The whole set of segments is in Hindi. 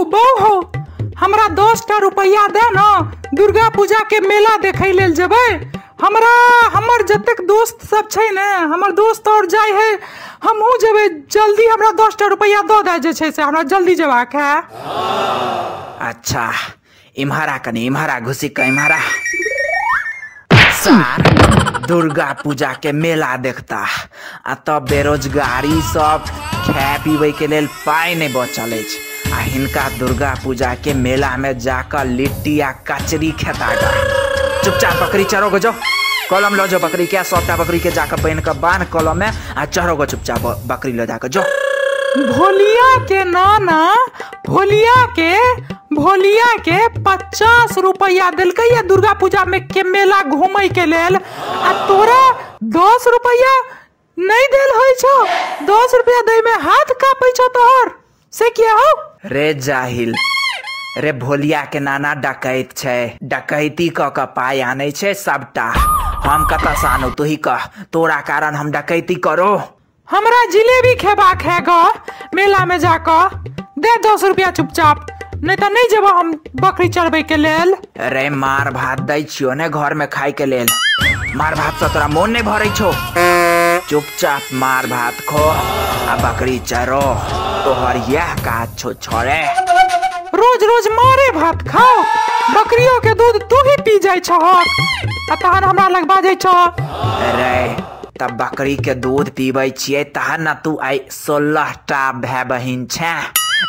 बहू हमरा 10 रुपया दे ना, दुर्गा पूजा के मेला देखे लेल जेबै। हमर जतेक दोस्त सब छै ने, हमर दोस्त और जाय है, हमहू जेबै। जल्दी हमरा 10 रुपया दो दे, जे छै से हमरा जल्दी जेबाक है। अच्छा इम्हारा कनी इम्हारा घुसी का इम्हारा सार दुर्गा पूजा के मेला देखता आ तब बेरोजगारी सब खाए पीबे के लेल पाई नहीं बचल आ हिनका दुर्गा पूजा के मेला में जाकर लिट्टी आ कचरी खेता गा। चुपचाप बकरी चरो जो, कलम लो जो बकरी के 100टा बकरी के जाकर पहन कर बांध कलम में आ चढ़ो गो चुपचाप बकरी लो जाकर जो। भोलिया के नाना भोलिया के 50 रुपया दिलकै या दुर्गा पूजा में के मेला घूमे के लेल, आ तोरा 10 रुपया नहीं दिल होय छो। 10 रुपया दे में हाथ कापै छो तोहर से क्या हो रे जाहिल। रे भोलिया के नाना डकैत छे, डकैती क पाई आने छे सबटा। हम कत से आनु तू ही कह, तोरा कारण हम डकैती करो। हमरा जिलेबी खेबाक है ग मेला में जाकर, दे 10 रुपया चुपचाप, नहीं तो नहीं जेबो हम बकरी चढ़बे के लेल। अरे मार भात दै छियो ने घर में खाई के लेल, मार भात से तोरा मोन नहीं भरे छो। चुपचाप मार भात खो आ बकरी चरो, तोहर यह काज छो छोरे। रोज रोज मारे भात खाओ, बकरियों के दूध तू ही पी जाय छह, तहन हमरा लग बाजै छह। अरे तब बकरी के दूध पीबै छियै तहन न तू आई 16टा भाई बहिन छे,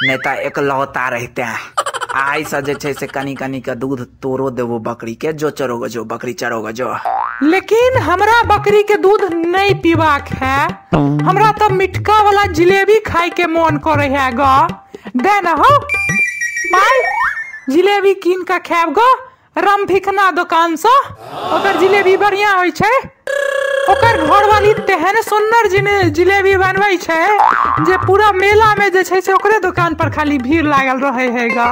नहीं तो एकलौता रहते। आई से जे छे से कनी कनी के दूध तोरो देवो बकरी के, जो चरोगे जो बकरी चरोगे जो। लेकिन हमरा बकरी के दूध नहीं पीबाक है, हमरा तो मिठका वाला जिलेबी खाई के मन करे है ग। दे न हो पाई जिलेबी कीन के खाएब ग राम भिखना दुकान से, ओकर जिलेबी बढ़िया होय छे। ओकर घरवाली तेहन सुंदर जिलेबी बनबै छे जे पूरा मेला में जे छे से ओकरे दुकान पर खाली भीड़ लागल रहे है गा।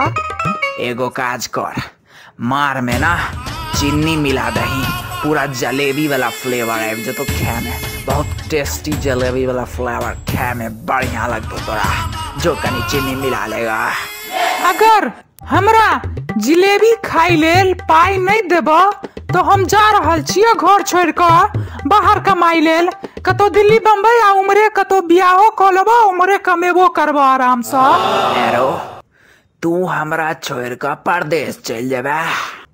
एगो काज कर, मार में ना चीनी मिला दही, पूरा जलेबी वाला फ्लेवर आबि जतो खाए में, बहुत टेस्टी जलेबी वाला फ्लेवर खाए में बढ़िया लगतो तोरा। जो कनी चीनी मिला लेगा। अगर हमरा जिलेबी खाई लेल पाई नहीं देबो तो हम जा रहल छियै घर छोड़ कर बाहर कमाई लेल, कतो दिल्ली बम्बई आ उमरे कतो बियाहो क लेबो, उमरे कमेबो करबो आराम से। एरो तू हमरा छोड़ कर परदेश चल जेबे।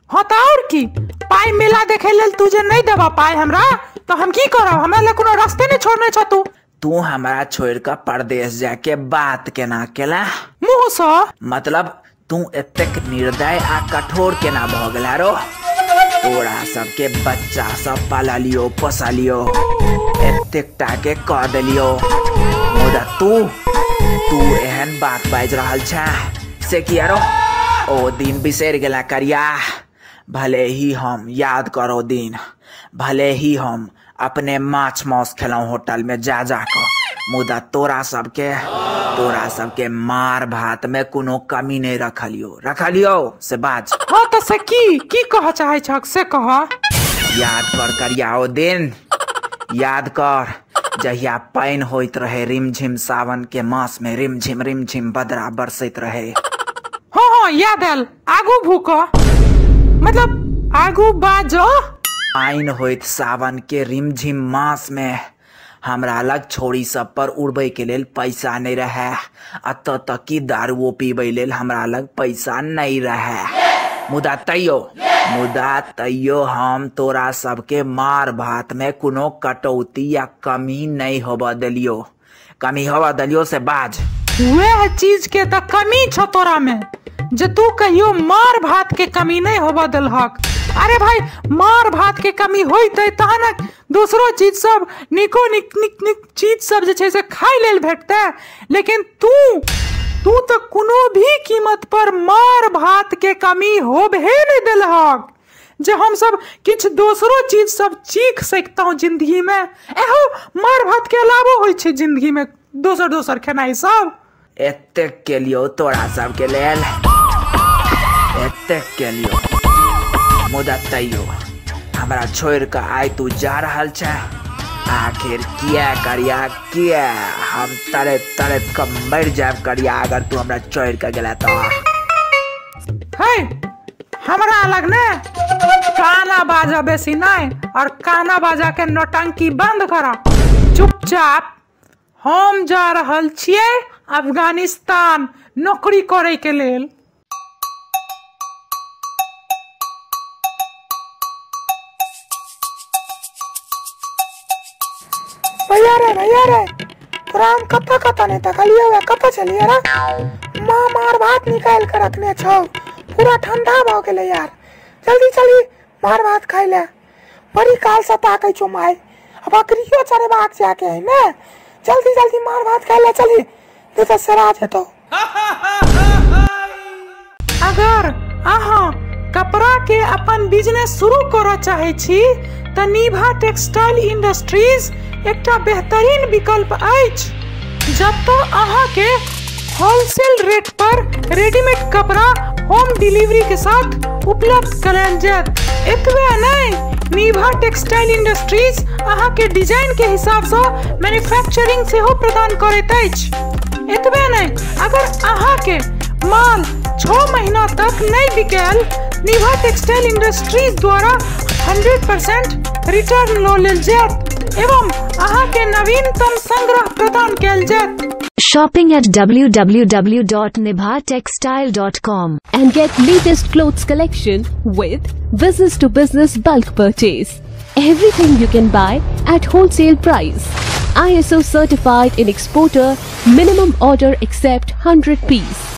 हाँ तो और की, पाई मेला देखे लेल तू जे नहीं देबा पाई हमरा तो हम की करब, हमरा ले कोनो रास्ते नहीं छोड़ने छ तू। तू हमरा छोड़ कर परदेश जाके बात केना केला मुँह से, मतलब तू एतेक निर्दय आ कठोर केना भ गेला रो। तोरा सबके बच्चा सब पालियो पोसलियो, एतेकटा के कह दिलियो, मुदा तू एहन बात बाज रहल छे से किया रो। ओ दिन बिसर गेला करिया, भले ही हम याद करो दिन, भले ही हम अपने माछ मौस खेलौं होटल में जा कर, मुदा तोरा सबके मार भात में कोनो कमी नहीं रखलियो से बाज। हाँ तो से की कह चाहे छक से कह। याद कर करिया ओ दिन, याद कर जहिया पाइन होइत रहे, रिमझिम सावन के मास में रिमझिम बदरा बरसैत रहे। हाँ याद आयल, आगू भूक मतलब आगू बाजो। पाइन होइत सावन के रिमझिम मास में हमरा लग छोड़ी सब पर उड़बे के लेल पैसा नहीं रहे, अत तक की दारुओ पीबे लेल हमरा लग पैसा नहीं रहे। मुदा तैयो हम तोरा सबके मार भात में कोनो कटौती या कमी नहीं होबा दिलियो से बाज। वह चीज के तो कमी छो तोरा में जे तू कहियो मार भात के कमी नहीं होबा दिलहक। अरे भाई मार भात के कमी होइते तहन दूसरो चीज सब निक चीज सब जे छै से खाई लेल भेटते, लेकिन तू तो कोनो भी कीमत पर मार भात के कमी होबे नहीं दिलहक, जे हम सब किछ दूसरो चीज सब चीख सकता जिंदगी में। एहो मार भात के अलावा होय छै जिंदगी में दोसर खेनाई सब। एतेक के लियो तोरा सब के लेल, एतेक के लियो, मुदा तैयो हमरा छोड़ कर आय तू जा रहल छे, आखिर क्या करिया क्या, हम तड़प तड़प कर मर जाब करिया अगर तू हमरा छोड़ के गेला तो। है हमरा अलग ने गाना बाजा बेसी नहीं, और गाना बाजा के नौटंकी बंद करा। चुपचाप हम जा रहल छियै अफगानिस्तान नौकरी करे के लेल। भैया रे तोरा हम कत्ता नहीं तकलिए हुआ, कत्ता चलिए रे? माँ मार भात निकाल कर रखने छौ, पूरा ठंडा हो गेले यार। जल्दी चली मार भात खाई ले, बड़ी काल से ताकै छौ माय। अब बकरियो चरे बाग जाके है ना, जल्दी जल्दी मार भात खाई ले चली, नहीं तो सरा जेतो। अगर अहाँ कपड़ा के अपन बिजनेस शुरू करऽ चाहे छी त निभा टेक्सटाइल इंडस्ट्रीज एकटा बेहतरीन विकल्प अछि, जतऽ अहाँ के होलसेल रेट पर रेडीमेड कपड़ा होम डिलीवरी के साथ उपलब्ध करायल जायत। एतबे नहीं, निभा टेक्सटाइल इंडस्ट्रीज अहाँ के डिजाइन के हिसाब से मैन्युफैक्चरिंग सेहो प्रदान करैत अछि। एतबे नहीं, अगर अहाँ के माल 6 महीना तक नहीं बिकेल, निभा टेक्सटाइल इंडस्ट्रीज द्वारा 100% रिटर्न लऽ लेल जायत एवं अहाँ के नवीनतम संग्रह प्रदान कैल जायत। Shopping at www.nibhatextile.com and get latest clothes collection with business to business bulk purchase. Everything you can buy at wholesale price. ISO certified in exporter, minimum order accept 100 piece.